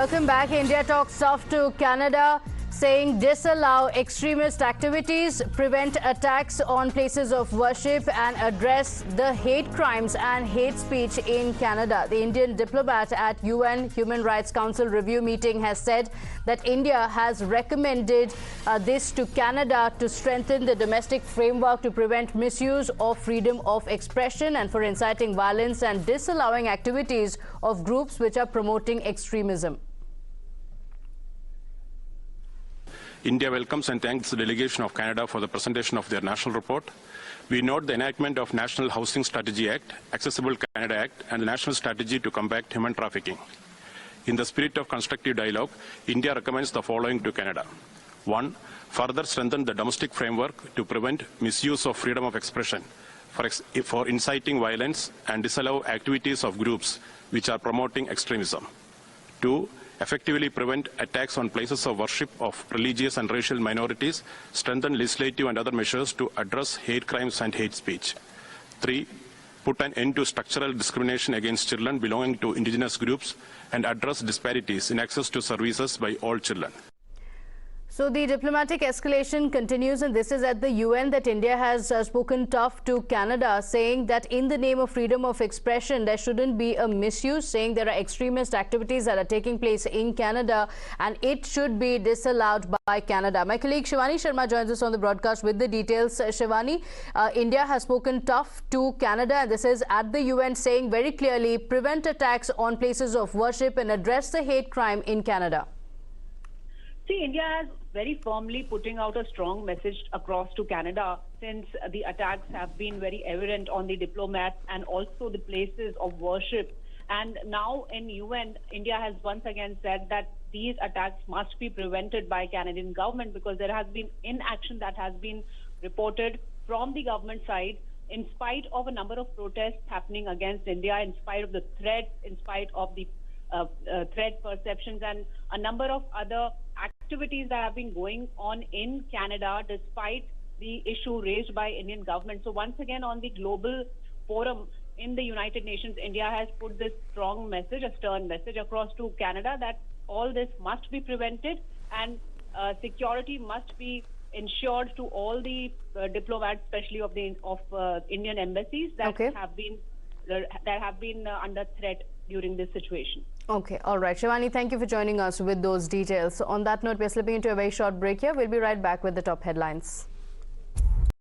Welcome back. India talks tough to Canada, saying disallow extremist activities, prevent attacks on places of worship and address the hate crimes and hate speech in Canada. The Indian diplomat at UN Human Rights Council review meeting has said that India has recommended this to Canada to strengthen the domestic framework to prevent misuse of freedom of expression and for inciting violence and disallowing activities of groups which are promoting extremism. India welcomes and thanks the delegation of Canada for the presentation of their national report. We note the enactment of National Housing Strategy Act, Accessible Canada Act, and the National Strategy to Combat Human Trafficking. In the spirit of constructive dialogue, India recommends the following to Canada. 1. Further strengthen the domestic framework to prevent misuse of freedom of expression for inciting violence and disallow activities of groups which are promoting extremism. 2. Effectively prevent attacks on places of worship of religious and racial minorities, strengthen legislative and other measures to address hate crimes and hate speech. 3. Put an end to structural discrimination against children belonging to indigenous groups and address disparities in access to services by all children. So the diplomatic escalation continues, and this is at the UN that India has spoken tough to Canada, saying that in the name of freedom of expression, there shouldn't be a misuse, saying there are extremist activities that are taking place in Canada and it should be disallowed by Canada. My colleague Shivani Sharma joins us on the broadcast with the details. Shivani, India has spoken tough to Canada, and this is at the UN, saying very clearly prevent attacks on places of worship and address the hate crime in Canada. See, India has very firmly putting out a strong message across to Canada since the attacks have been very evident on the diplomats and also the places of worship. And now in UN, India has once again said that these attacks must be prevented by Canadian government because there has been inaction that has been reported from the government side in spite of a number of protests happening against India, in spite of the threats, in spite of the threat perceptions and a number of other activities that have been going on in Canada despite the issue raised by Indian government. So once again on the global forum in the United Nations, India has put this strong message, a stern message across to Canada that all this must be prevented and security must be ensured to all the diplomats, especially of the Indian embassies that have been under threat during this situation. Okay, all right. Shivani, thank you for joining us with those details. On that note, we're slipping into a very short break here. We'll be right back with the top headlines.